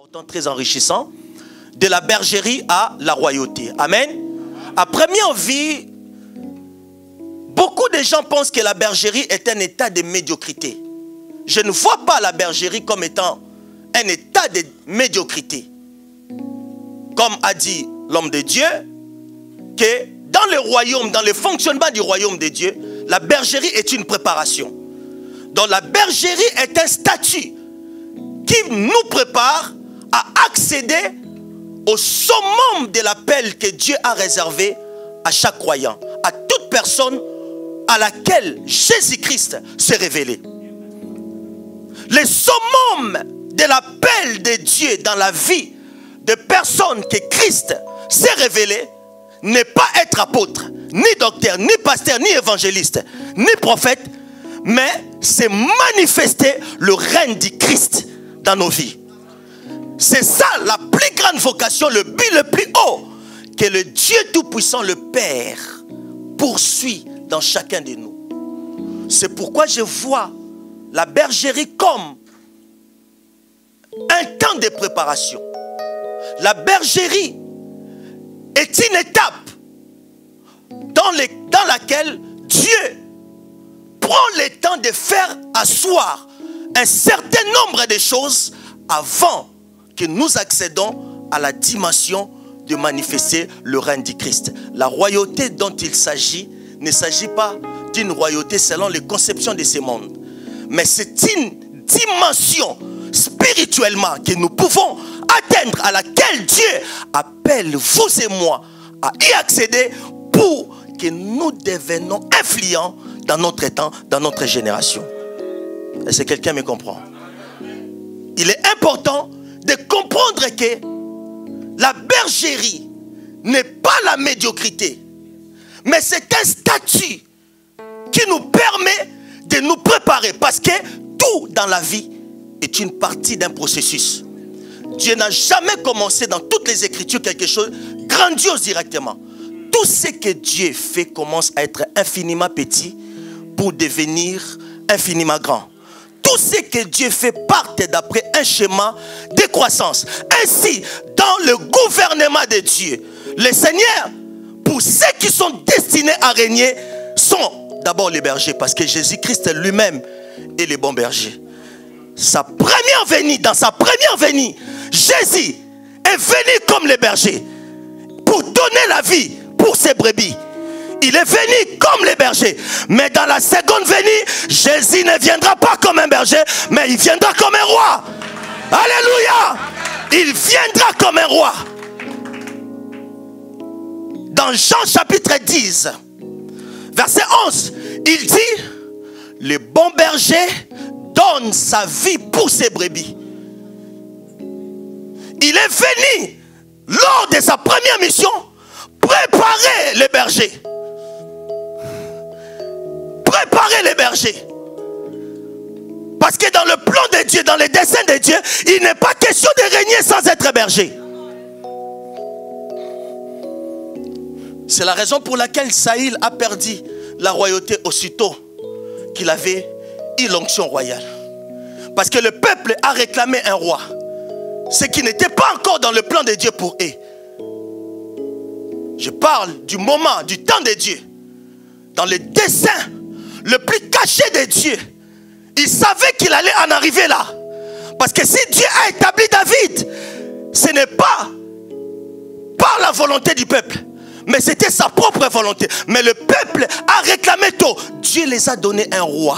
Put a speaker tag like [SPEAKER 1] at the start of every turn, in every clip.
[SPEAKER 1] important, très enrichissant, de la bergerie à la royauté. Amen. À première vue, beaucoup de gens pensent que la bergerie est un état de médiocrité. Je ne vois pas la bergerie comme étant un état de médiocrité. Comme a dit l'homme de Dieu, que dans le royaume, dans le fonctionnement du royaume de Dieu, la bergerie est une préparation. Donc la bergerie est un statut qui nous prépare à accéder au summum de l'appel que Dieu a réservé à chaque croyant, à toute personne à laquelle Jésus-Christ s'est révélé. Le summum de l'appel de Dieu dans la vie de personnes que Christ s'est révélé n'est pas être apôtre, ni docteur, ni pasteur, ni évangéliste, ni prophète, mais c'est manifester le règne du Christ dans nos vies. C'est ça la plus grande vocation, le but le plus haut que le Dieu Tout-Puissant, le Père, poursuit dans chacun de nous. C'est pourquoi je vois la bergerie comme un temps de préparation. La bergerie est une étape dans laquelle Dieu prend le temps de faire asseoir un certain nombre de choses avant que nous accédons à la dimension de manifester le règne du Christ. La royauté dont il s'agit ne s'agit pas d'une royauté selon les conceptions de ce monde, mais c'est une dimension spirituellement que nous pouvons atteindre, à laquelle Dieu appelle vous et moi à y accéder pour que nous devenions influents dans notre temps, dans notre génération. Est-ce que quelqu'un me comprend? Il est important de comprendre que la bergerie n'est pas la médiocrité, mais c'est un statut qui nous permet de nous préparer, parce que tout dans la vie est une partie d'un processus. Dieu n'a jamais commencé dans toutes les Écritures quelque chose de grandiose directement. Tout ce que Dieu fait commence à être infiniment petit pour devenir infiniment grand. Tout ce que Dieu fait part d'après un schéma de croissance. Ainsi, dans le gouvernement de Dieu, le Seigneur, pour ceux qui sont destinés à régner, sont d'abord les bergers, parce que Jésus-Christ lui-même est le bon berger. Dans sa première venue, Jésus est venu comme le berger pour donner la vie pour ses brebis. Il est venu comme le berger. Mais dans la seconde venue, Jésus ne viendra pas comme un berger, mais il viendra comme un roi. Alléluia! Il viendra comme un roi. Dans Jean chapitre 10, verset 11, il dit: le bon berger donne sa vie pour ses brebis. Il est venu lors de sa première mission préparer les bergers. Préparer les bergers. Parce que dans le plan de Dieu, dans les desseins de Dieu, il n'est pas question de régner sans être berger. C'est la raison pour laquelle Saül a perdu la royauté aussitôt qu'il avait eu l'onction royale. Parce que le peuple a réclamé un roi, ce qui n'était pas encore dans le plan de Dieu pour eux. Je parle du moment, du temps de Dieu. Dans le dessein le plus caché de Dieu, il savait qu'il allait en arriver là. Parce que si Dieu a établi David, ce n'est pas par la volonté du peuple, mais c'était sa propre volonté. Mais le peuple a réclamé tôt. Dieu les a donné un roi.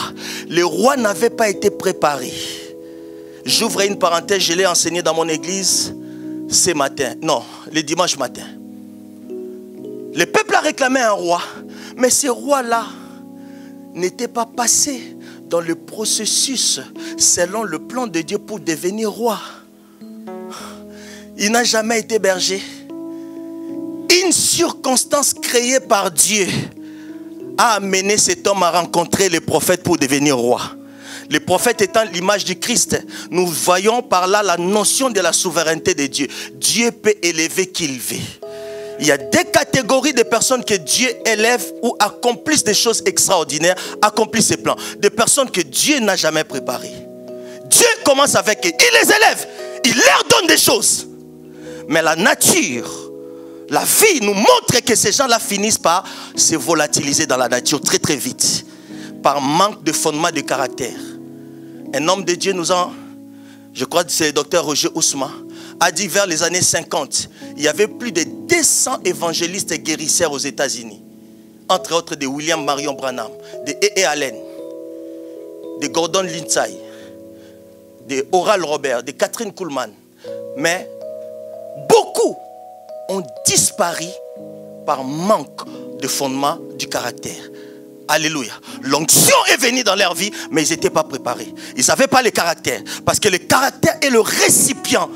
[SPEAKER 1] Le roi n'avait pas été préparé. J'ouvre une parenthèse, je l'ai enseigné dans mon église ce matin. Non, le dimanche matin. Le peuple a réclamé un roi, mais ce roi-là n'était pas passé dans le processus selon le plan de Dieu pour devenir roi. Il n'a jamais été berger. Une circonstance créée par Dieu a amené cet homme à rencontrer les prophètes pour devenir roi. Les prophètes étant l'image du Christ, nous voyons par là la notion de la souveraineté de Dieu. Dieu peut élever qui il veut. Il y a des catégories de personnes que Dieu élève ou accomplissent des choses extraordinaires, accomplissent ses plans. Des personnes que Dieu n'a jamais préparées. Dieu commence avec eux, il les élève, Il leur donne des choses. Mais la nature, la vie nous montre que ces gens-là finissent par se volatiliser dans la nature très très vite. Par manque de fondement de caractère. Un homme de Dieu nous a, je crois que c'est le docteur Roger Ousma, a dit vers les années 50, il y avait plus de 200 évangélistes et guérisseurs aux États-Unis. Entre autres de William Marion Branham, de E.E. Allen, de Gordon Lindsay, de Oral Robert, de Catherine Kuhlman. Mais beaucoup ont disparu par manque de fondement du caractère. Alléluia. L'onction est venue dans leur vie, mais ils n'étaient pas préparés. Ils ne savaient pas le caractère. Parce que le caractère est le récipient,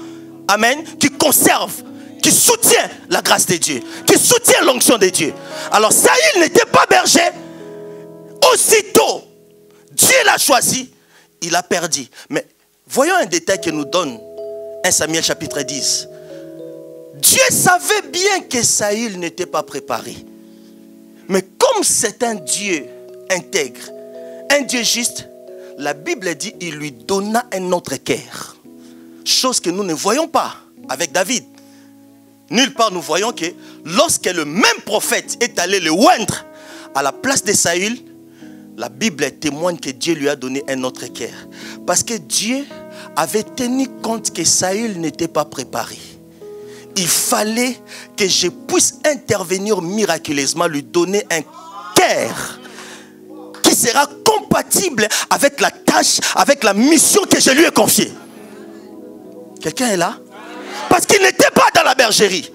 [SPEAKER 1] amen, qui conserve, qui soutient la grâce de Dieu, qui soutient l'onction de Dieu. Alors Saül n'était pas berger. Aussitôt, Dieu l'a choisi, il a perdu. Mais voyons un détail que nous donne 1 Samuel chapitre 10. Dieu savait bien que Saül n'était pas préparé. Mais comme c'est un Dieu intègre, un Dieu juste, la Bible dit il lui donna un autre cœur. Chose que nous ne voyons pas avec David. Nulle part nous voyons que lorsque le même prophète est allé le oindre à la place de Saül, la Bible témoigne que Dieu lui a donné un autre cœur. Parce que Dieu avait tenu compte que Saül n'était pas préparé. Il fallait que je puisse intervenir miraculeusement, lui donner un cœur qui sera compatible avec la tâche, avec la mission que je lui ai confiée. Quelqu'un est là? Parce qu'il n'était pas dans la bergerie.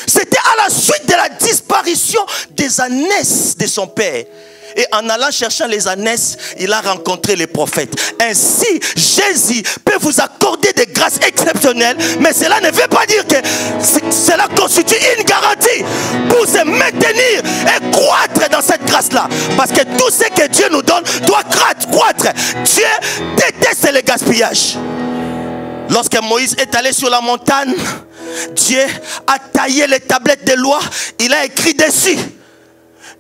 [SPEAKER 1] C'était à la suite de la disparition des ânesses de son père. Et en allant chercher les ânesses, il a rencontré les prophètes. Ainsi, Jésus peut vous accorder des grâces exceptionnelles, mais cela ne veut pas dire que cela constitue une garantie pour se maintenir et croître dans cette grâce-là. Parce que tout ce que Dieu nous donne doit croître. Dieu déteste le gaspillage. Lorsque Moïse est allé sur la montagne, Dieu a taillé les tablettes de loi, il a écrit dessus.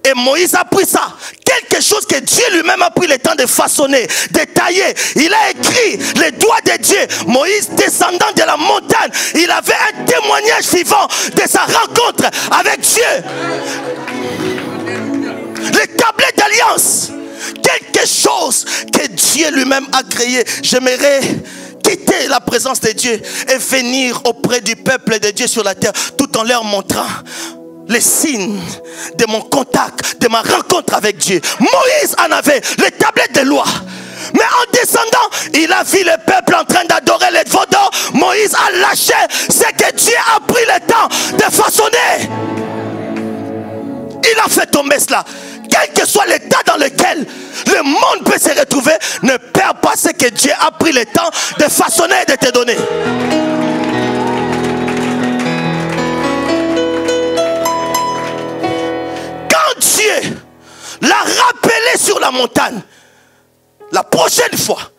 [SPEAKER 1] Et Moïse a pris ça, quelque chose que Dieu lui-même a pris le temps de façonner, de tailler. Il a écrit les doigts de Dieu. Moïse, descendant de la montagne, il avait un témoignage vivant de sa rencontre avec Dieu. Les tablettes d'alliance, quelque chose que Dieu lui-même a créé. J'aimerais quitter la présence de Dieu et venir auprès du peuple de Dieu sur la terre, tout en leur montrant les signes de mon contact, de ma rencontre avec Dieu. Moïse en avait les tablettes de loi. Mais en descendant, il a vu le peuple en train d'adorer les veaux d'or. Moïse a lâché ce que Dieu a pris le temps de façonner. Il a fait tomber cela. Quel que soit l'état dans lequel le monde peut se retrouver, ne perds pas ce que Dieu a pris le temps de façonner et de te donner. Dieu l'a rappelé sur la montagne. La prochaine fois,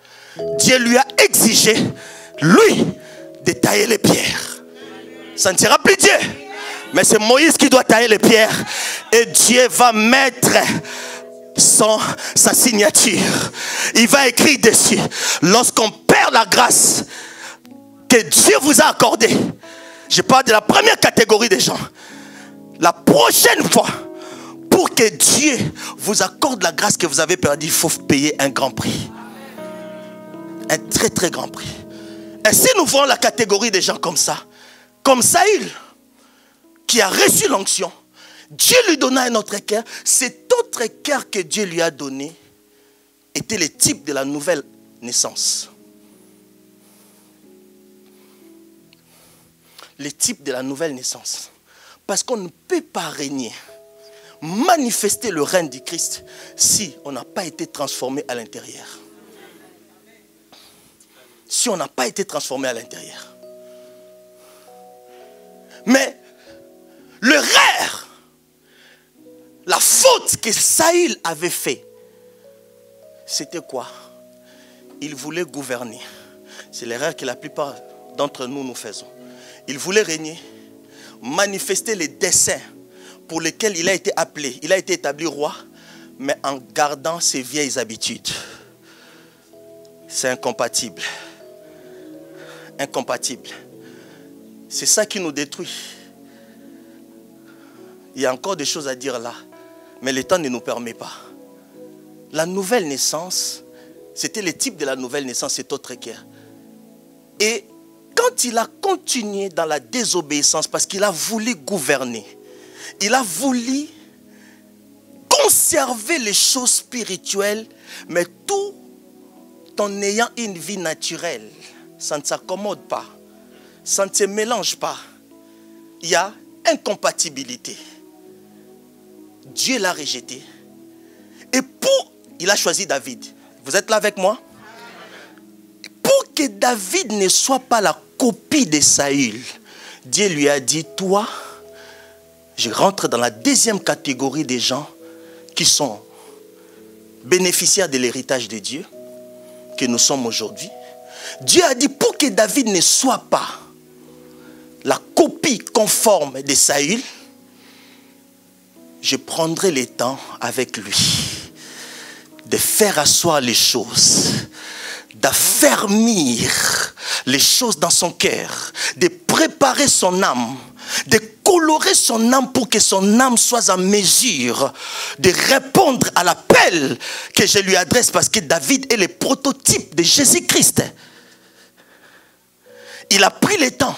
[SPEAKER 1] Dieu lui a exigé, lui, de tailler les pierres. Ça ne sera plus Dieu, mais c'est Moïse qui doit tailler les pierres. Et Dieu va mettre sa signature. Il va écrire dessus. Lorsqu'on perd la grâce que Dieu vous a accordée, je parle de la première catégorie des gens. La prochaine fois, pour que Dieu vous accorde la grâce que vous avez perdue, il faut payer un grand prix. Un très très grand prix. Et si nous voyons la catégorie des gens comme ça, comme Saül, qui a reçu l'onction, Dieu lui donna un autre cœur. Cet autre cœur que Dieu lui a donné était le type de la nouvelle naissance. Le type de la nouvelle naissance. Parce qu'on ne peut pas régner, manifester le règne du Christ si on n'a pas été transformé à l'intérieur. Si on n'a pas été transformé à l'intérieur. Mais l'erreur, la faute que Saül avait fait, c'était quoi? Il voulait gouverner. C'est l'erreur que la plupart d'entre nous faisons. Il voulait régner, manifester les desseins pour lesquels il a été appelé. Il a été établi roi, mais en gardant ses vieilles habitudes. C'est incompatible. incompatibles. C'est ça qui nous détruit. Il y a encore des choses à dire là, mais le temps ne nous permet pas. La nouvelle naissance, c'était le type de la nouvelle naissance, c'est autre guerre. Et quand il a continué dans la désobéissance, parce qu'il a voulu gouverner, il a voulu conserver les choses spirituelles, mais tout en ayant une vie naturelle. Ça ne s'accommode pas, ça ne se mélange pas. Il y a incompatibilité. Dieu l'a rejeté. Et il a choisi David. Vous êtes là avec moi? Pour que David ne soit pas la copie de Saül, Dieu lui a dit, toi, je rentre dans la deuxième catégorie des gens qui sont bénéficiaires de l'héritage de Dieu, que nous sommes aujourd'hui. Dieu a dit, pour que David ne soit pas la copie conforme de Saül, je prendrai le temps avec lui de faire asseoir les choses, d'affermir les choses dans son cœur, de préparer son âme, de colorer son âme pour que son âme soit en mesure de répondre à l'appel que je lui adresse, parce que David est le prototype de Jésus-Christ. Il a pris le temps.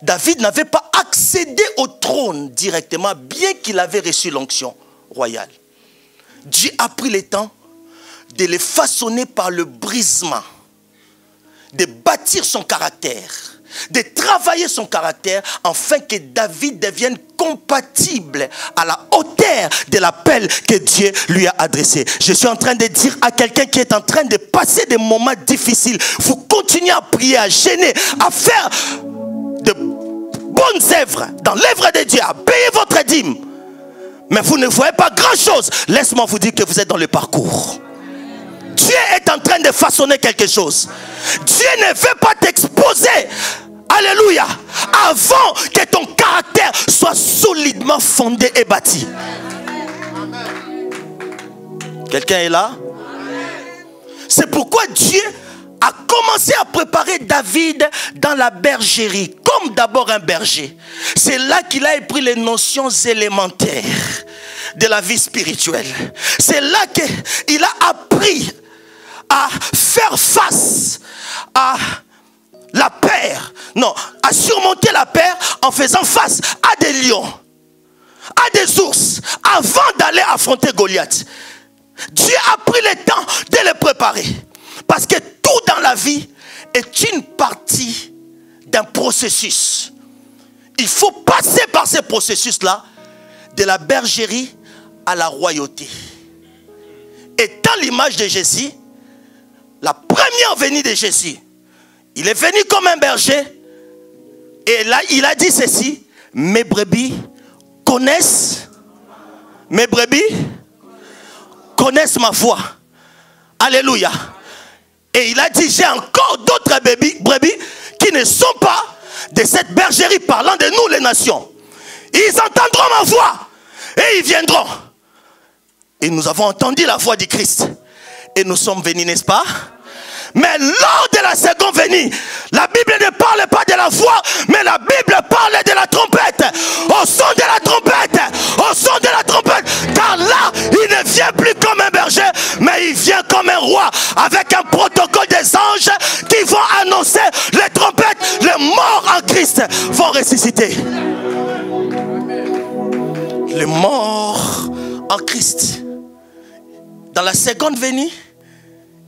[SPEAKER 1] David n'avait pas accédé au trône directement, bien qu'il avait reçu l'onction royale. Dieu a pris le temps de le façonner par le brisement, de bâtir son caractère, de travailler son caractère, afin que David devienne compatible à la hauteur de l'appel que Dieu lui a adressé. Je suis en train de dire à quelqu'un qui est en train de passer des moments difficiles, vous continuez à prier, à gêner, à faire de bonnes œuvres dans l'œuvre de Dieu, à payer votre dîme, mais vous ne voyez pas grand chose. Laisse-moi vous dire que vous êtes dans le parcours. Dieu est en train de façonner quelque chose. Dieu ne veut pas t'exposer, alléluia, avant que ton caractère soit solidement fondé et bâti. Quelqu'un est là? C'est pourquoi Dieu a commencé à préparer David dans la bergerie, comme d'abord un berger. C'est là qu'il a appris les notions élémentaires de la vie spirituelle. C'est là qu'il a appris à faire face à la peur. Non, à surmonter la peur en faisant face à des lions, à des ours, avant d'aller affronter Goliath. Dieu a pris le temps de le préparer. Parce que tout dans la vie est une partie d'un processus. Il faut passer par ce processus-là, de la bergerie à la royauté. Étant l'image de Jésus, la première venue de Jésus, il est venu comme un berger, et là il a dit ceci: mes brebis connaissent ma voix. Alléluia. Et il a dit, j'ai encore d'autres brebis qui ne sont pas de cette bergerie, parlant de nous les nations. Ils entendront ma voix et ils viendront. Et nous avons entendu la voix du Christ. Et nous sommes venus, n'est-ce pas? Mais lors de la seconde venue, la Bible ne parle pas de la voix, mais la Bible parle de la trompette. Au son de la trompette, au son de la trompette. Car là, il ne vient plus comme un berger, mais il vient comme un roi, avec un protocole des anges qui vont annoncer les trompettes. Les morts en Christ vont ressusciter. Les morts en Christ. Dans la seconde venue,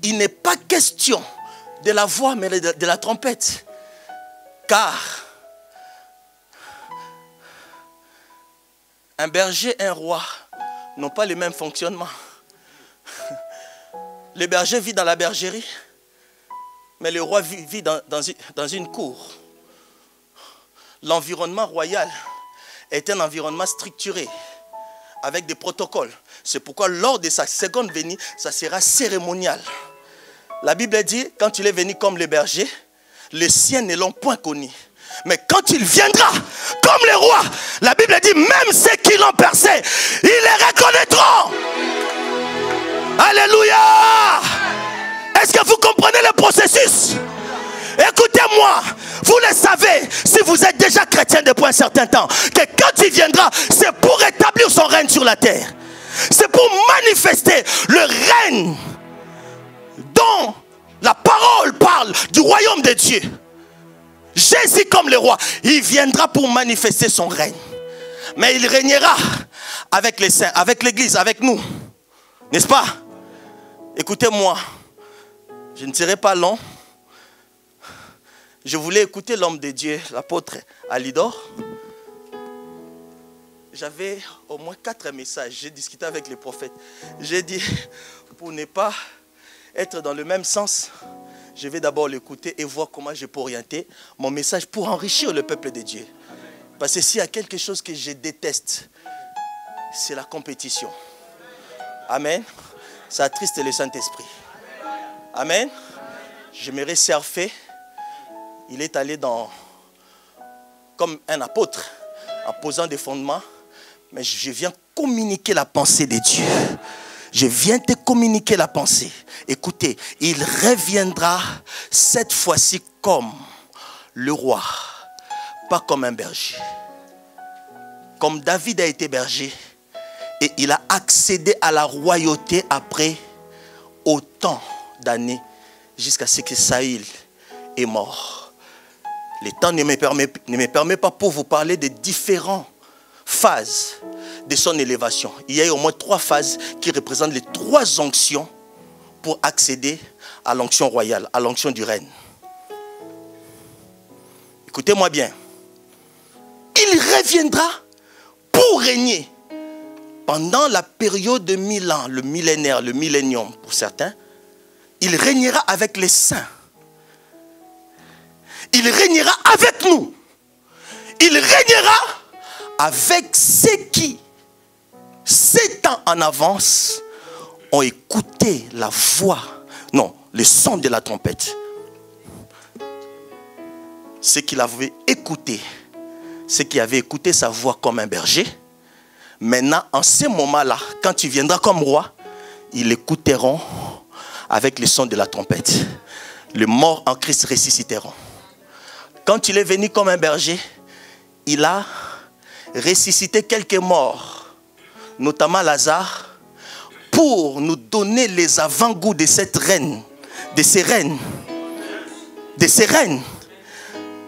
[SPEAKER 1] il n'est pas question de la voix, mais de la trompette. Car un berger et un roi n'ont pas le même fonctionnement. Le berger vit dans la bergerie, mais le roi vit dans une cour. L'environnement royal est un environnement structuré, avec des protocoles. C'est pourquoi lors de sa seconde venue, ça sera cérémonial. La Bible dit, quand il est venu comme le berger, les siens ne l'ont point connu. Mais quand il viendra comme le roi, la Bible dit, même ceux qui l'ont percé, ils les reconnaîtront. Alléluia. Est-ce que vous comprenez le processus? Écoutez-moi. Écoutez-moi, vous le savez, si vous êtes déjà chrétien depuis un certain temps, que quand il viendra, c'est pour établir son règne sur la terre. C'est pour manifester le règne dont la parole parle du royaume de Dieu. Jésus comme le roi, il viendra pour manifester son règne. Mais il régnera avec les saints, avec l'église, avec nous. N'est-ce pas? Écoutez-moi, je ne serai pas long. Je voulais écouter l'homme de Dieu, l'apôtre Alidor. J'avais au moins 4 messages. J'ai discuté avec les prophètes. J'ai dit, pour ne pas être dans le même sens, je vais d'abord l'écouter et voir comment je peux orienter mon message pour enrichir le peuple de Dieu. Parce que s'il y a quelque chose que je déteste, c'est la compétition. Amen. Ça attriste le Saint-Esprit. Amen. J'aimerais surfer. Il est allé comme un apôtre, en posant des fondements. Mais je viens communiquer la pensée de Dieu. Je viens te communiquer la pensée. Écoutez, il reviendra cette fois-ci comme le roi, pas comme un berger. Comme David a été berger et il a accédé à la royauté après autant d'années jusqu'à ce que Saül est mort. Le temps ne me permet pas pour vous parler des différentes phases de son élévation. Il y a au moins 3 phases qui représentent les 3 onctions pour accéder à l'onction royale, à l'onction du règne. Écoutez-moi bien. Il reviendra pour régner pendant la période de 1000 ans, le millénaire, le millénium pour certains. Il régnera avec les saints. Il régnera avec nous. Il régnera avec ceux qui, 7 ans en avance, ont écouté la voix, non, le son de la trompette. Ceux qui l'avaient écouté, ceux qui avaient écouté sa voix comme un berger, maintenant, en ce moment-là, quand il viendra comme roi, ils l'écouteront avec le son de la trompette. Les morts en Christ ressusciteront. Quand il est venu comme un berger, il a ressuscité quelques morts, notamment Lazare, pour nous donner les avant-goûts de cette reine, de ces reines,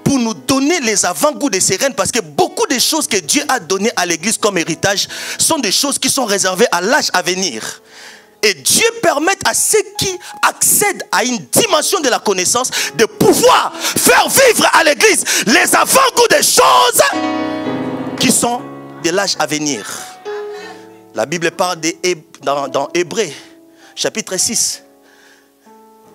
[SPEAKER 1] pour nous donner les avant-goûts de ces reines, parce que beaucoup de choses que Dieu a données à l'église comme héritage sont des choses qui sont réservées à l'âge à venir. Et Dieu permet à ceux qui accèdent à une dimension de la connaissance de pouvoir faire vivre à l'église les avant-goûts des choses qui sont de l'âge à venir. La Bible parle dans Hébreux, chapitre 6.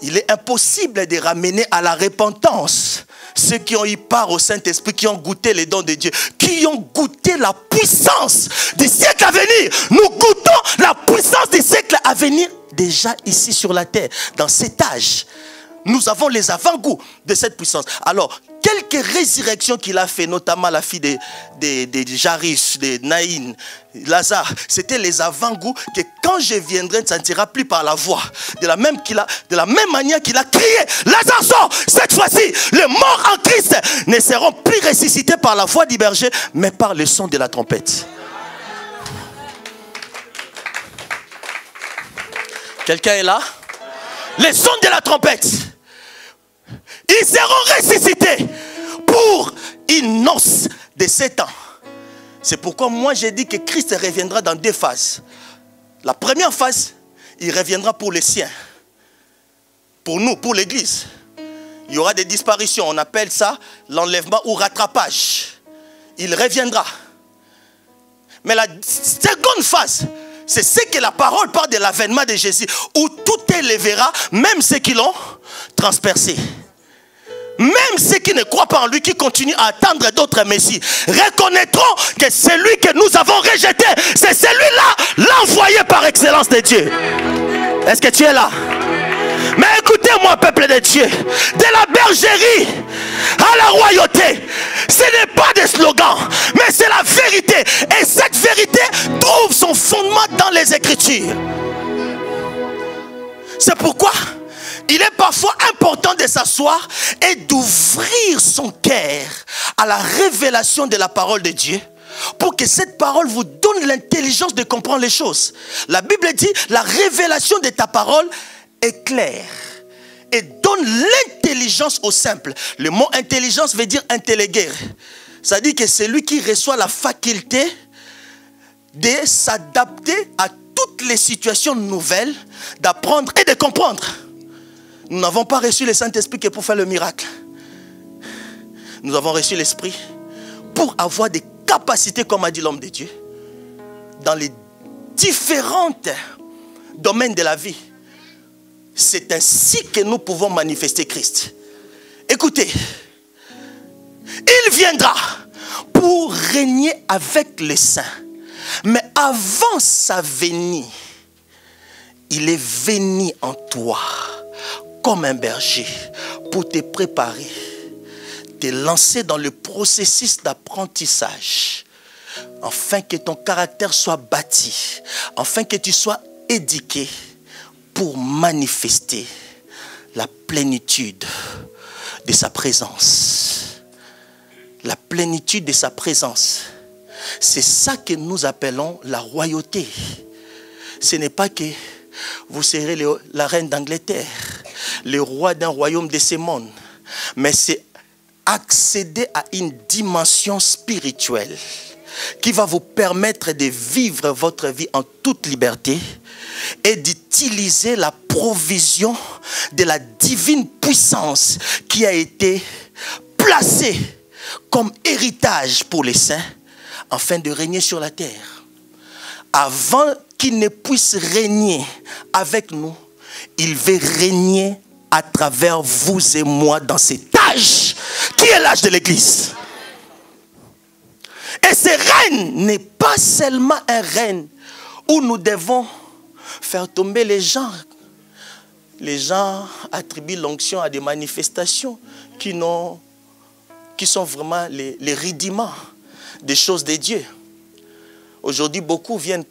[SPEAKER 1] Il est impossible de ramener à la repentance ceux qui ont eu part au Saint-Esprit, qui ont goûté les dons de Dieu, qui ont goûté la puissance du siècle à venir. Nous goûtons la puissance du siècle à venir déjà ici sur la terre, dans cet âge. Nous avons les avant-goûts de cette puissance. Alors, quelques résurrections qu'il a fait, notamment la fille de Jairus, de Naïn, Lazare, c'était les avant-goûts que quand je viendrai, ne sentira plus par la voix. De la même manière qu'il a crié, Lazare sort. Cette fois-ci, les morts en Christ ne seront plus ressuscités par la voix du berger, mais par le son de la trompette. Quelqu'un est là? Le son de la trompette. Ils seront ressuscités pour une noce de 7 ans. C'est pourquoi moi j'ai dit que Christ reviendra dans 2 phases. La première phase, il reviendra pour les siens. Pour nous, pour l'église. Il y aura des disparitions. On appelle ça l'enlèvement ou rattrapage. Il reviendra. Mais la seconde phase, c'est ce que la parole parle de l'avènement de Jésus. Où tout élèvera, même ceux qui l'ont transpercé. Même ceux qui ne croient pas en lui, qui continuent à attendre d'autres messies, reconnaîtront que celui que nous avons rejeté, c'est celui-là, l'envoyé par excellence de Dieu. Est-ce que tu es là? Mais écoutez-moi, peuple de Dieu, de la bergerie à la royauté, ce n'est pas des slogans, mais c'est la vérité. Et cette vérité trouve son fondement dans les Écritures. C'est pourquoi il est parfois important de s'asseoir et d'ouvrir son cœur à la révélation de la parole de Dieu, pour que cette parole vous donne l'intelligence de comprendre les choses. La Bible dit, la révélation de ta parole est claire et donne l'intelligence au simple. Le mot intelligence veut dire intelléguer. Ça dit que c'est lui qui reçoit la faculté de s'adapter à toutes les situations nouvelles, d'apprendre et de comprendre. Nous n'avons pas reçu le Saint-Esprit que pour faire le miracle. Nous avons reçu l'Esprit pour avoir des capacités, comme a dit l'homme de Dieu, dans les différents domaines de la vie. C'est ainsi que nous pouvons manifester Christ. Écoutez, il viendra pour régner avec les saints. Mais avant sa venue, il est venu en toi comme un berger pour te préparer, te lancer dans le processus d'apprentissage, afin que ton caractère soit bâti, afin que tu sois éduqué pour manifester la plénitude de sa présence. La plénitude de sa présence. C'est ça que nous appelons la royauté. Ce n'est pas que vous serez la reine d'Angleterre, le roi d'un royaume de ce monde, mais c'est accéder à une dimension spirituelle qui va vous permettre de vivre votre vie en toute liberté et d'utiliser la provision de la divine puissance qui a été placée comme héritage pour les saints, afin de régner sur la terre. Avant qu'il ne puisse régner avec nous, il veut régner à travers vous et moi dans cet âge qui est l'âge de l'Église. Et ce règne n'est pas seulement un règne où nous devons faire tomber les gens. Les gens attribuent l'onction à des manifestations qui sont vraiment les rudiments des choses de Dieu. Aujourd'hui, beaucoup viennent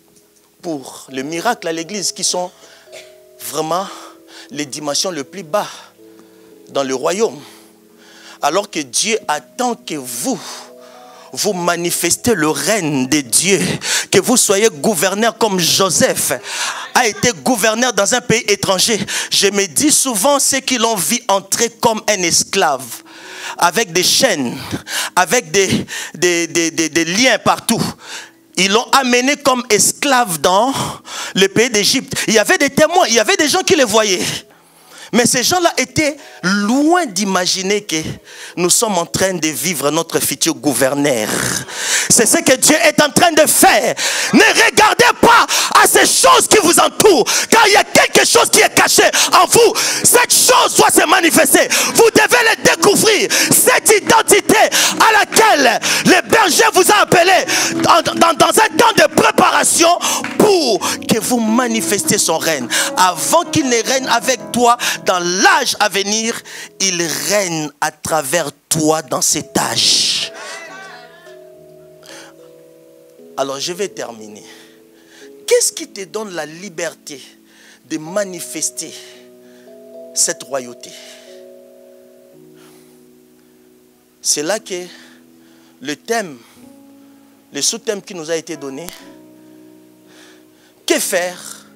[SPEAKER 1] pour le miracle à l'église qui sont vraiment les dimensions les plus bas dans le royaume. Alors que Dieu attend que vous manifestez le règne de Dieu, que vous soyez gouverneur comme Joseph a été gouverneur dans un pays étranger. Je me dis souvent ceux qui l'ont vu entrer comme un esclave, avec des chaînes, avec des liens partout. Ils l'ont amené comme esclave dans le pays d'Égypte. Il y avait des témoins, il y avait des gens qui les voyaient. Mais ces gens-là étaient loin d'imaginer que nous sommes en train de vivre notre futur gouverneur. C'est ce que Dieu est en train de faire. Ne regardez pas à ces choses qui vous entourent, car il y a quelque chose qui est caché en vous. Cette chose doit se manifester. Vous devez le découvrir. Cette identité à laquelle le berger vous a appelé dans un temps de préparation pour que vous manifestiez son règne. Avant qu'il ne règne avec toi dans l'âge à venir, il règne à travers toi dans cet âge. Alors je vais terminer. Qu'est-ce qui te donne la liberté de manifester cette royauté? C'est là que le thème, le sous-thème qui nous a été donné, que faire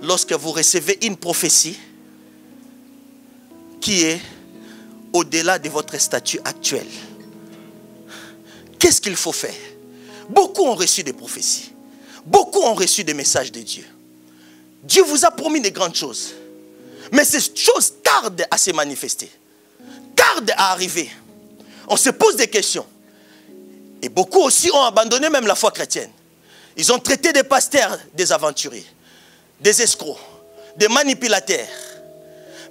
[SPEAKER 1] lorsque vous recevez une prophétie qui est au-delà de votre statut actuel? Qu'est-ce qu'il faut faire? Beaucoup ont reçu des prophéties. Beaucoup ont reçu des messages de Dieu. Dieu vous a promis de grandes choses. Mais ces choses tardent à se manifester. Tardent à arriver. On se pose des questions. Et beaucoup aussi ont abandonné même la foi chrétienne. Ils ont traité des pasteurs des aventuriers, des escrocs, des manipulateurs.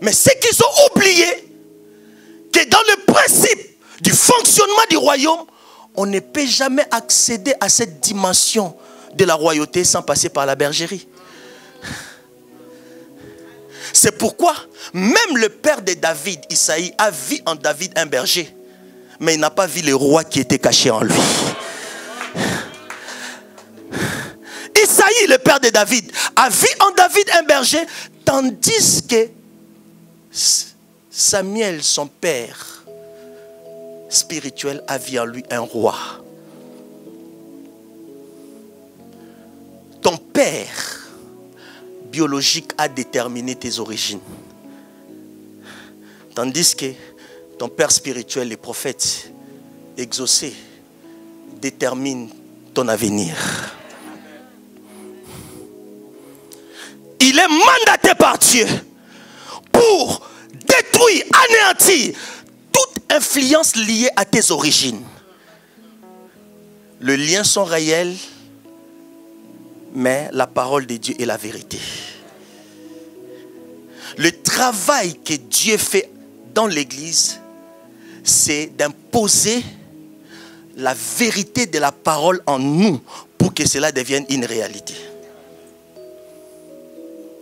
[SPEAKER 1] Mais ce qu'ils ont oublié, que dans le principe du fonctionnement du royaume, on ne peut jamais accéder à cette dimension de la royauté sans passer par la bergerie. C'est pourquoi même le père de David, Isaïe, a vu en David un berger. Mais il n'a pas vu le roi qui était caché en lui. Isaïe, le père de David, a vu en David un berger, tandis que Samuel, son père spirituel, a vu en lui un roi. Ton père biologique a déterminé tes origines. Tandis que ton père spirituel, les prophètes exaucés, déterminent ton avenir. Il est mandaté par Dieu pour détruire, anéantir toute influence liée à tes origines. Les liens sont réels, mais la parole de Dieu est la vérité. Le travail que Dieu fait dans l'église, c'est d'imposer la vérité de la parole en nous pour que cela devienne une réalité.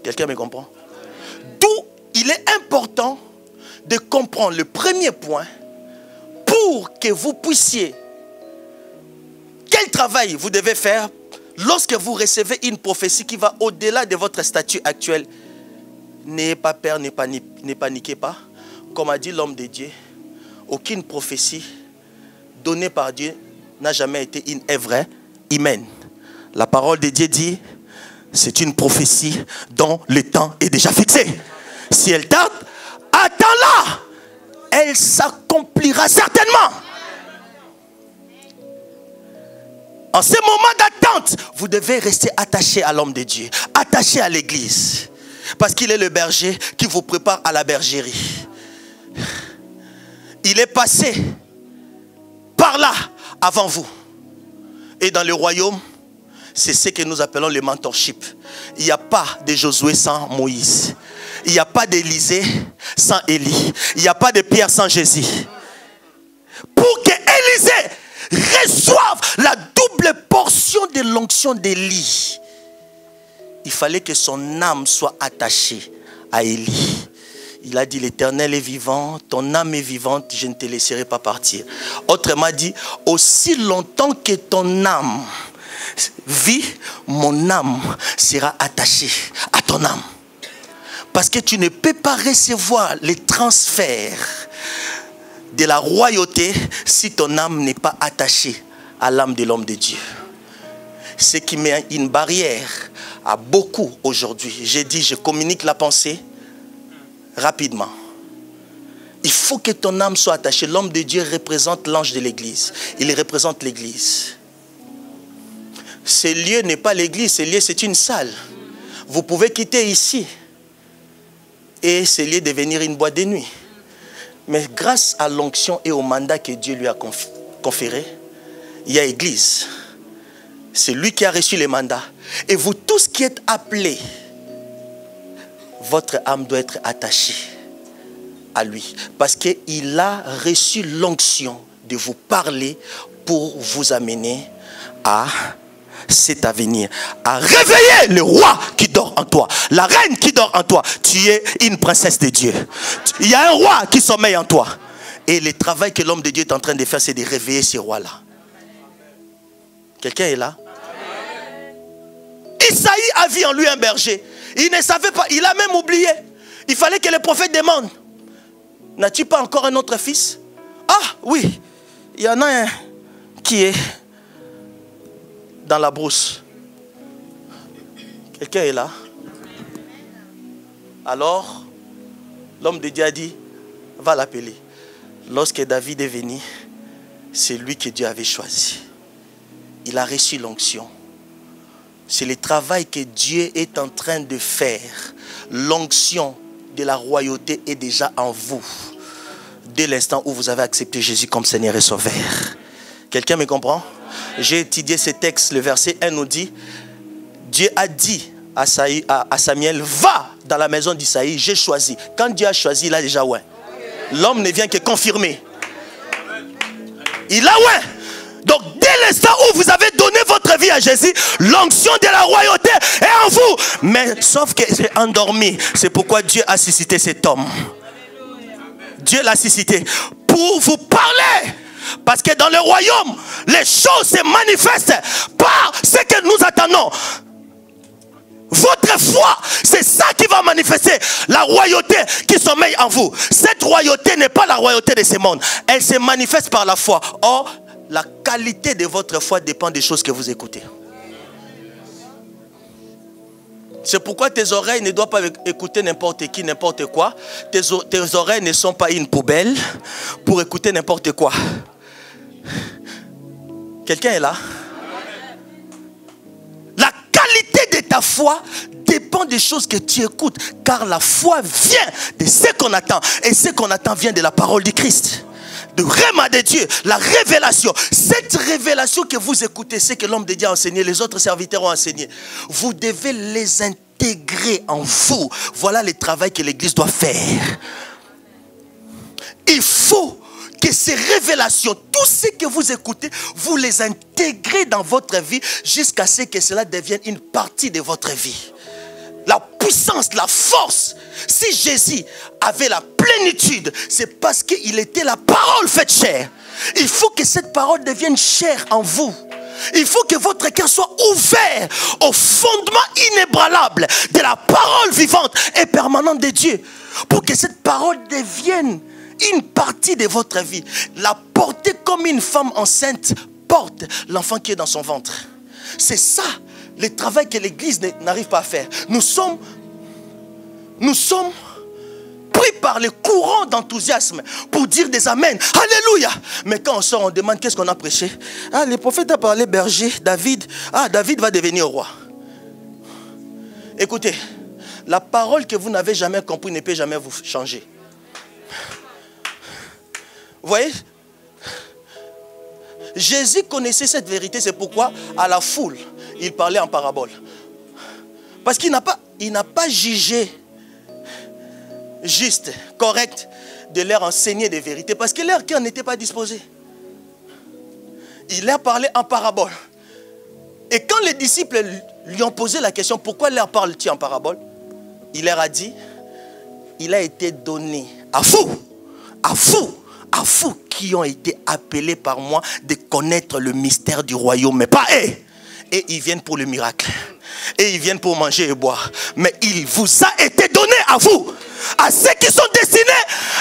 [SPEAKER 1] Quelqu'un me comprend? D'où il est important de comprendre le premier point pour que vous puissiez, quel travail vous devez faire lorsque vous recevez une prophétie qui va au-delà de votre statut actuel. N'ayez pas peur, ne paniquez pas. Comme a dit l'homme de Dieu, aucune prophétie donnée par Dieu n'a jamais été une œuvre humaine. La parole de Dieu dit, c'est une prophétie dont le temps est déjà fixé. Si elle tarde, attends-la. Elle s'accomplira certainement. En ce moment d'attente, vous devez rester attaché à l'homme de Dieu, attaché à l'église. Parce qu'il est le berger qui vous prépare à la bergerie. Il est passé par là avant vous. Et dans le royaume, c'est ce que nous appelons le mentorship. Il n'y a pas de Josué sans Moïse. Il n'y a pas d'Élisée sans Élie. Il n'y a pas de Pierre sans Jésus. Pour que Élisée reçoive la double portion de l'onction d'Élie, il fallait que son âme soit attachée à Élie. Il a dit, l'Éternel est vivant, ton âme est vivante, je ne te laisserai pas partir. Autrement dit, aussi longtemps que ton âme vit, mon âme sera attachée à ton âme. Parce que tu ne peux pas recevoir les transferts de la royauté si ton âme n'est pas attachée à l'âme de l'homme de Dieu. Ce qui met une barrière à beaucoup aujourd'hui. J'ai dit, je communique la pensée rapidement. Il faut que ton âme soit attachée. L'homme de Dieu représente l'ange de l'église. Il représente l'église. Ce lieu n'est pas l'église, ce lieu c'est une salle. Vous pouvez quitter ici et ce lieu devenir une boîte de nuit. Mais grâce à l'onction et au mandat que Dieu lui a conféré, il y a église. C'est lui qui a reçu les mandats. Et vous tous qui êtes appelés, votre âme doit être attachée à lui. Parce qu'il a reçu l'onction de vous parler pour vous amener à cet avenir. À réveiller le roi qui dort en toi. La reine qui dort en toi. Tu es une princesse de Dieu. Il y a un roi qui sommeille en toi. Et le travail que l'homme de Dieu est en train de faire, c'est de réveiller ce roi-là. Quelqu'un est là? Isaïe a vu en lui un berger. Il ne savait pas, il a même oublié. Il fallait que le prophète demande, n'as-tu pas encore un autre fils? Ah oui, il y en a un qui est dans la brousse. Quelqu'un est là? Alors, l'homme de Dieu a dit, va l'appeler. Lorsque David est venu, c'est lui que Dieu avait choisi. Il a reçu l'onction. C'est le travail que Dieu est en train de faire. L'onction de la royauté est déjà en vous. Dès l'instant où vous avez accepté Jésus comme Seigneur et Sauveur. Quelqu'un me comprend? J'ai étudié ce texte. Le verset 1 nous dit, Dieu a dit à Samuel, va dans la maison d'Isaïe, j'ai choisi. Quand Dieu a choisi, il a déjà ouais. L'homme ne vient que confirmer. Il a ouais. Donc, dès l'instant où vous avez donné votre vie à Jésus, l'onction de la royauté est en vous. Mais sauf que c'est endormi. C'est pourquoi Dieu a suscité cet homme. Dieu l'a suscité pour vous parler. Parce que dans le royaume, les choses se manifestent par ce que nous attendons. Votre foi, c'est ça qui va manifester la royauté qui sommeille en vous. Cette royauté n'est pas la royauté de ce monde. Elle se manifeste par la foi. Or, la qualité de votre foi dépend des choses que vous écoutez. C'est pourquoi tes oreilles ne doivent pas écouter n'importe qui, n'importe quoi. Tes oreilles ne sont pas une poubelle pour écouter n'importe quoi. Quelqu'un est là? La qualité de ta foi dépend des choses que tu écoutes. Car la foi vient de ce qu'on attend. Et ce qu'on attend vient de la parole du Christ. De Réma de Dieu, la révélation. Cette révélation que vous écoutez, c'est que l'homme de Dieu a enseigné, les autres serviteurs ont enseigné. Vous devez les intégrer en vous. Voilà le travail que l'Église doit faire. Il faut que ces révélations, tout ce que vous écoutez, vous les intégrez dans votre vie jusqu'à ce que cela devienne une partie de votre vie. La puissance, la force. Si Jésus avait la plénitude, c'est parce qu'il était la parole faite chair. Il faut que cette parole devienne chair en vous. Il faut que votre cœur soit ouvert au fondement inébranlable de la parole vivante et permanente de Dieu. Pour que cette parole devienne une partie de votre vie. La porter comme une femme enceinte porte l'enfant qui est dans son ventre. C'est ça le travail que l'Église n'arrive pas à faire. Nous sommes pris par le courant d'enthousiasme pour dire des amens. Alléluia. Mais quand on sort, on demande qu'est-ce qu'on a prêché. Ah, le prophète a parlé berger, David. Ah, David va devenir roi. Écoutez, la parole que vous n'avez jamais compris ne peut jamais vous changer. Vous voyez? Jésus connaissait cette vérité, c'est pourquoi à la foule, il parlait en parabole. Parce qu'il n'a pas jugé juste, correct, de leur enseigner des vérités. Parce que leur cœur n'était pas disposé. Il leur parlait en parabole. Et quand les disciples lui ont posé la question, pourquoi leur parle-t-il en parabole? Il leur a dit, il a été donné à vous qui ont été appelés par moi de connaître le mystère du royaume, mais pas eux. Et ils viennent pour le miracle. Et ils viennent pour manger et boire. Mais il vous a été donné à vous, à ceux qui sont destinés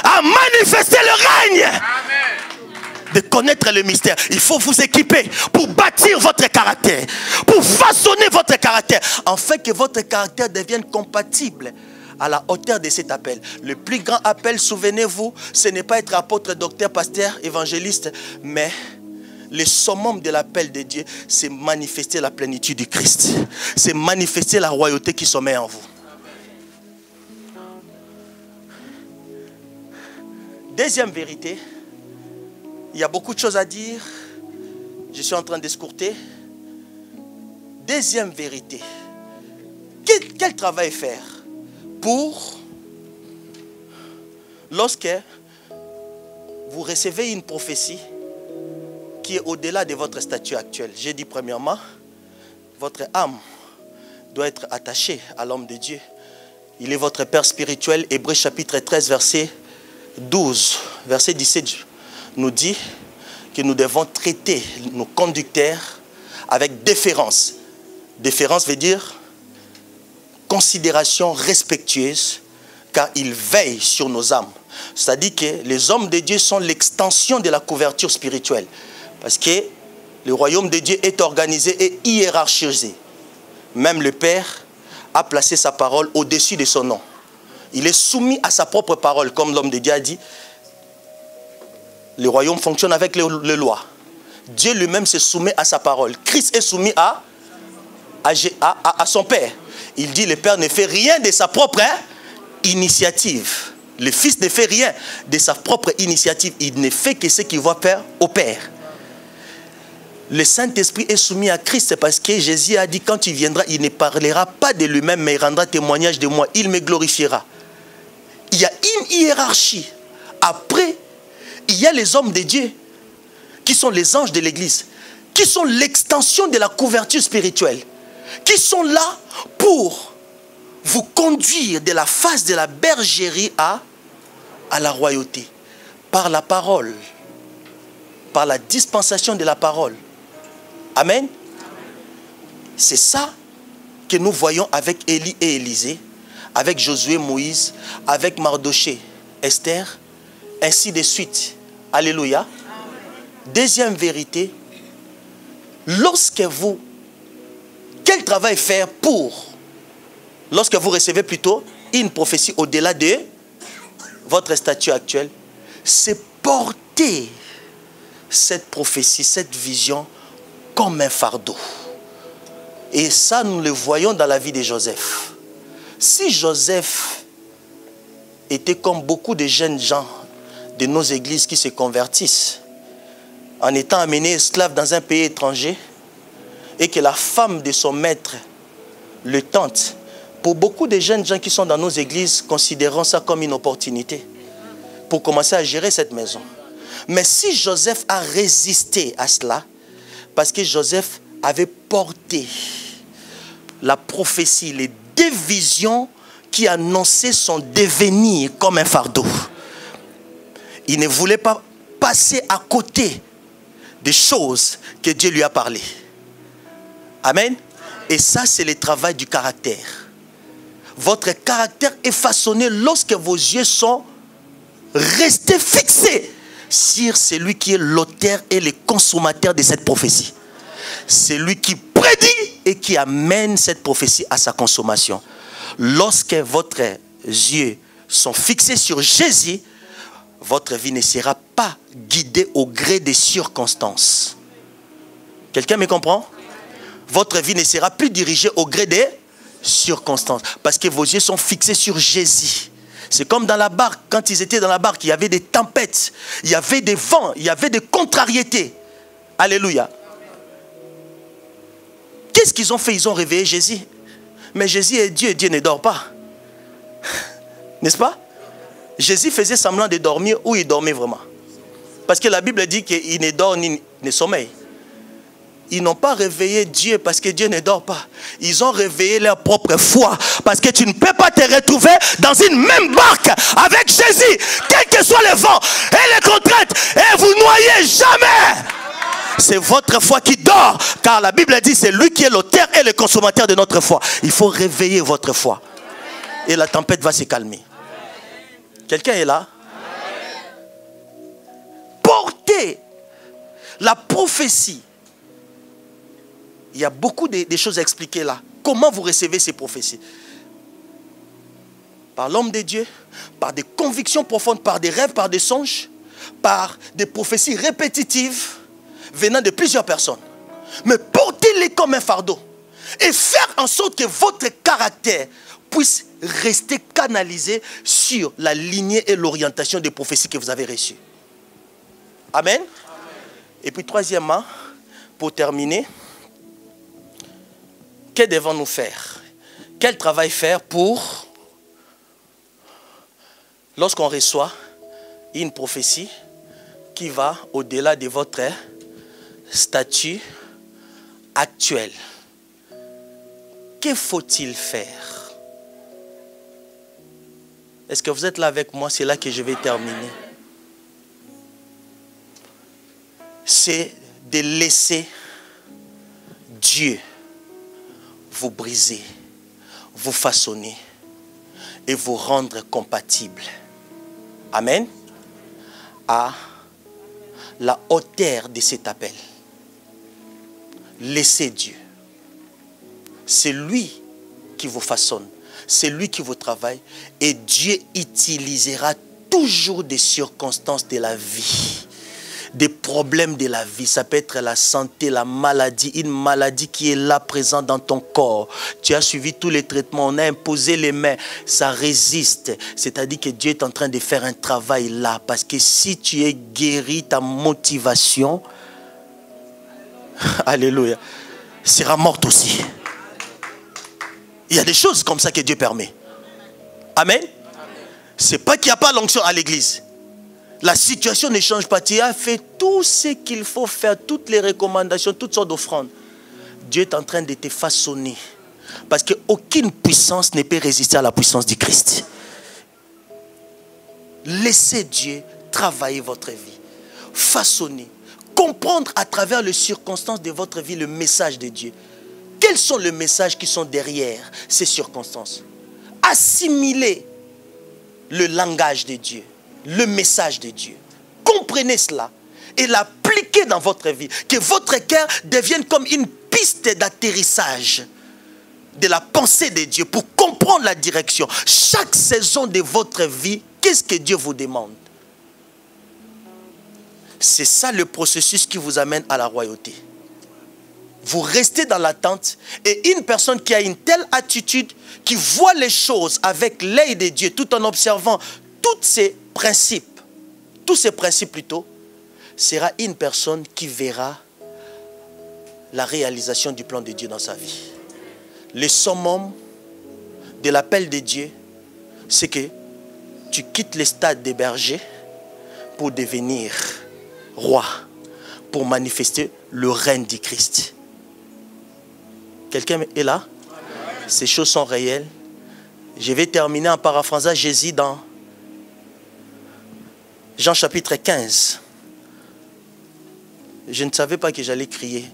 [SPEAKER 1] à manifester le règne. Amen. De connaître le mystère. Il faut vous équiper pour bâtir votre caractère, pour façonner votre caractère, afin que votre caractère devienne compatible à la hauteur de cet appel. Le plus grand appel, souvenez-vous, ce n'est pas être apôtre, docteur, pasteur, évangéliste, mais le summum de l'appel de Dieu, c'est manifester la plénitude du Christ. C'est manifester la royauté qui sommeille en vous. Deuxième vérité, il y a beaucoup de choses à dire. Je suis en train d'escourter. Deuxième vérité, quel travail faire pour, lorsque vous recevez une prophétie qui est au-delà de votre statut actuel. J'ai dit premièrement, votre âme doit être attachée à l'homme de Dieu. Il est votre Père spirituel. Hébreux chapitre 13, verset 12, verset 17 nous dit que nous devons traiter nos conducteurs avec déférence. Déférence veut dire considération respectueuse, car ils veillent sur nos âmes. C'est-à-dire que les hommes de Dieu sont l'extension de la couverture spirituelle. Parce que le royaume de Dieu est organisé et hiérarchisé. Même le Père a placé sa parole au-dessus de son nom. Il est soumis à sa propre parole, comme l'homme de Dieu a dit. Le royaume fonctionne avec les lois. Dieu lui-même se soumet à sa parole. Christ est soumis à son Père. Il dit, le Père ne fait rien de sa propre initiative. Le Fils ne fait rien de sa propre initiative. Il ne fait que ce qu'il va faire au Père. Le Saint-Esprit est soumis à Christ parce que Jésus a dit, quand il viendra, il ne parlera pas de lui-même, mais il rendra témoignage de moi. Il me glorifiera. Il y a une hiérarchie. Après, il y a les hommes de Dieu qui sont les anges de l'Église, qui sont l'extension de la couverture spirituelle, qui sont là pour vous conduire de la phase de la bergerie à la royauté. Par la parole, par la dispensation de la parole. Amen. C'est ça que nous voyons avec Élie et Élisée, avec Josué, Moïse, avec Mardoché, Esther, ainsi de suite. Alléluia. Deuxième vérité, quel travail faire lorsque vous recevez plutôt une prophétie au-delà de votre statut actuel, c'est porter cette prophétie, cette vision comme un fardeau. Et ça, nous le voyons dans la vie de Joseph. Si Joseph était comme beaucoup de jeunes gens de nos églises qui se convertissent, en étant amené esclave dans un pays étranger, et que la femme de son maître le tente, pour beaucoup de jeunes gens qui sont dans nos églises, considérons ça comme une opportunité pour commencer à gérer cette maison. Mais si Joseph a résisté à cela, parce que Joseph avait porté la prophétie, les deux visions qui annonçaient son devenir comme un fardeau. Il ne voulait pas passer à côté des choses que Dieu lui a parlé. Amen. Et ça, c'est le travail du caractère. Votre caractère est façonné lorsque vos yeux sont restés fixés sur celui qui est l'auteur et le consommateur de cette prophétie. C'est lui qui prédit et qui amène cette prophétie à sa consommation. Lorsque votre yeux sont fixés sur Jésus, votre vie ne sera pas guidée au gré des circonstances. Quelqu'un me comprend? Votre vie ne sera plus dirigée au gré des circonstances. Parce que vos yeux sont fixés sur Jésus. C'est comme dans la barque. Quand ils étaient dans la barque, il y avait des tempêtes. Il y avait des vents. Il y avait des contrariétés. Alléluia. Qu'est-ce qu'ils ont fait? Ils ont réveillé Jésus. Mais Jésus est Dieu et Dieu ne dort pas. N'est-ce pas? Jésus faisait semblant de dormir ou il dormait vraiment? Parce que la Bible dit qu'il ne dort ni ne sommeille. Ils n'ont pas réveillé Dieu parce que Dieu ne dort pas. Ils ont réveillé leur propre foi. Parce que tu ne peux pas te retrouver dans une même barque avec Jésus, quel que soit le vent et les contraintes, et vous noyez jamais. C'est votre foi qui dort. Car la Bible dit c'est lui qui est l'auteur et le consommateur de notre foi. Il faut réveiller votre foi. Et la tempête va se calmer. Quelqu'un est là? Portez la prophétie. Il y a beaucoup de choses à expliquer là. Comment vous recevez ces prophéties? Par l'homme de Dieu, par des convictions profondes, par des rêves, par des songes, par des prophéties répétitives venant de plusieurs personnes. Mais portez-les comme un fardeau et faire en sorte que votre caractère puisse rester canalisé sur la lignée et l'orientation des prophéties que vous avez reçues. Amen. Et puis troisièmement, pour terminer, que devons-nous faire? Quel travail faire pour, lorsqu'on reçoit une prophétie qui va au-delà de votre statut actuel? Que faut-il faire? Est-ce que vous êtes là avec moi? C'est là que je vais terminer. C'est de laisser Dieu vous briser, vous façonner et vous rendre compatible. Amen. À la hauteur de cet appel. Laissez Dieu. C'est lui qui vous façonne. C'est lui qui vous travaille. Et Dieu utilisera toujours des circonstances de la vie. Des problèmes de la vie. Ça peut être la santé, la maladie. Une maladie qui est là présente dans ton corps. Tu as suivi tous les traitements. On a imposé les mains. Ça résiste. C'est-à-dire que Dieu est en train de faire un travail là. Parce que si tu es guéri, ta motivation, alléluia, sera morte aussi. Il y a des choses comme ça que Dieu permet. Amen. C'est pas qu'il n'y a pas l'onction à l'église. La situation ne change pas. Tu as fait tout ce qu'il faut faire, toutes les recommandations, toutes sortes d'offrandes. Dieu est en train de te façonner. Parce qu'aucune puissance ne peut résister à la puissance du Christ. Laissez Dieu travailler votre vie. Façonner. Comprendre à travers les circonstances de votre vie le message de Dieu. quels sont les messages qui sont derrière ces circonstances? Assimilez le langage de Dieu, le message de Dieu. Comprenez cela et l'appliquez dans votre vie. Que votre cœur devienne comme une piste d'atterrissage de la pensée de Dieu pour comprendre la direction. Chaque saison de votre vie, qu'est-ce que Dieu vous demande? C'est ça le processus qui vous amène à la royauté. Vous restez dans l'attente et une personne qui a une telle attitude, qui voit les choses avec l'œil de Dieu tout en observant tous ces principes plutôt, sera une personne qui verra la réalisation du plan de Dieu dans sa vie. Le summum de l'appel de Dieu, c'est que tu quittes le stade des bergers pour devenir roi, pour manifester le règne du Christ. Quelqu'un est là? Ces choses sont réelles. Je vais terminer en paraphrasant Jésus dans Jean chapitre 15. Je ne savais pas que j'allais crier.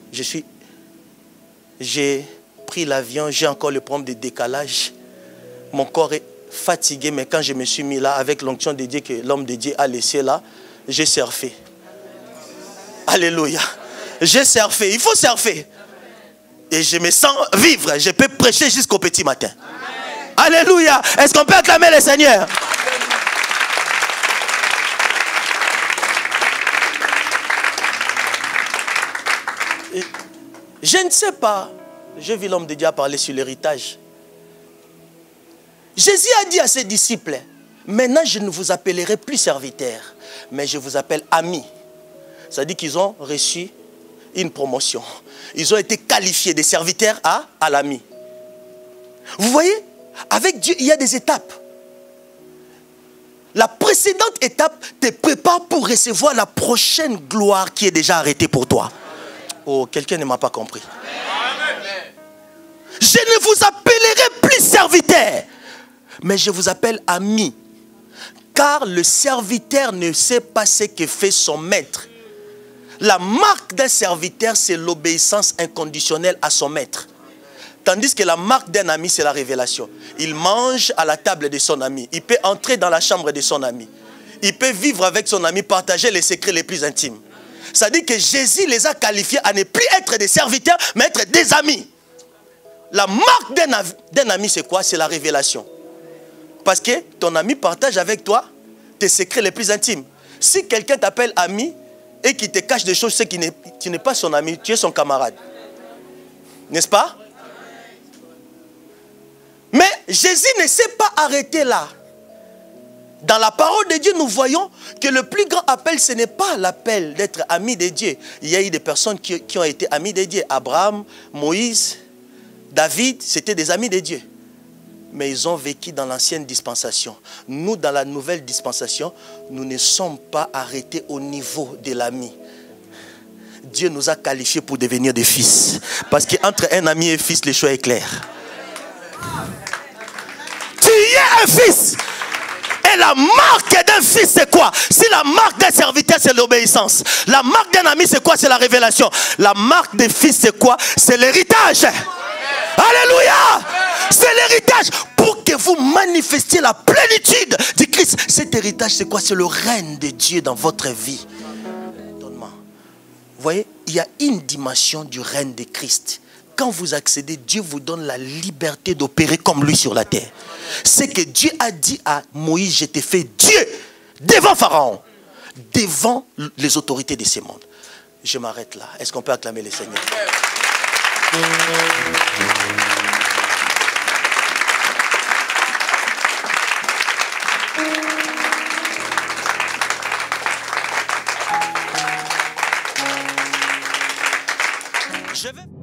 [SPEAKER 1] J'ai pris l'avion, j'ai encore le problème de décalage. Mon corps est fatigué, mais quand je me suis mis là, avec l'onction de Dieu que l'homme de Dieu a laissé là, j'ai surfé. Alléluia. J'ai surfé. Il faut surfer. Et je me sens vivre. Je peux prêcher jusqu'au petit matin. Amen. Alléluia. Est-ce qu'on peut acclamer le Seigneur? Je ne sais pas. J'ai vu l'homme de Dieu parler sur l'héritage. Jésus a dit à ses disciples, maintenant je ne vous appellerai plus serviteurs, mais je vous appelle amis. Ça dit qu'ils ont reçu une promotion. Ils ont été qualifiés de serviteurs à l'ami. Vous voyez, avec Dieu, il y a des étapes. La précédente étape te prépare pour recevoir la prochaine gloire qui est déjà arrêtée pour toi. Oh, quelqu'un ne m'a pas compris. Je ne vous appellerai plus serviteur, mais je vous appelle ami. Car le serviteur ne sait pas ce que fait son maître. La marque d'un serviteur, c'est l'obéissance inconditionnelle à son maître. Tandis que la marque d'un ami, c'est la révélation. Il mange à la table de son ami. Il peut entrer dans la chambre de son ami. Il peut vivre avec son ami, partager les secrets les plus intimes. Ça dit que Jésus les a qualifiés à ne plus être des serviteurs, mais être des amis. La marque d'un ami, c'est quoi? C'est la révélation. Parce que ton ami partage avec toi tes secrets les plus intimes. Si quelqu'un t'appelle ami et qui te cache des choses, c'est que tu n'es pas son ami, tu es son camarade. N'est-ce pas? Mais Jésus ne s'est pas arrêté là. Dans la parole de Dieu, nous voyons que le plus grand appel, ce n'est pas l'appel d'être ami de Dieu. Il y a eu des personnes qui ont été amis de Dieu. Abraham, Moïse, David, c'était des amis de Dieu. Mais ils ont vécu dans l'ancienne dispensation. Nous, dans la nouvelle dispensation, nous ne sommes pas arrêtés au niveau de l'ami. Dieu nous a qualifiés pour devenir des fils. Parce qu'entre un ami et un fils, le choix est clair. Tu es un fils. Et la marque d'un fils, c'est quoi? Si la marque d'un serviteur, c'est l'obéissance. La marque d'un ami, c'est quoi? C'est la révélation. La marque des fils, c'est quoi? C'est l'héritage. Alléluia! C'est l'héritage. Pour que vous manifestiez la plénitude du Christ. Cet héritage, c'est quoi? C'est le règne de Dieu dans votre vie. Vous voyez, il y a une dimension du règne de Christ. Quand vous accédez, Dieu vous donne la liberté d'opérer comme lui sur la terre. C'est que Dieu a dit à Moïse, je t'ai fait Dieu devant Pharaon, devant les autorités de ce monde. Je m'arrête là. Est-ce qu'on peut acclamer le Seigneur? Je vais...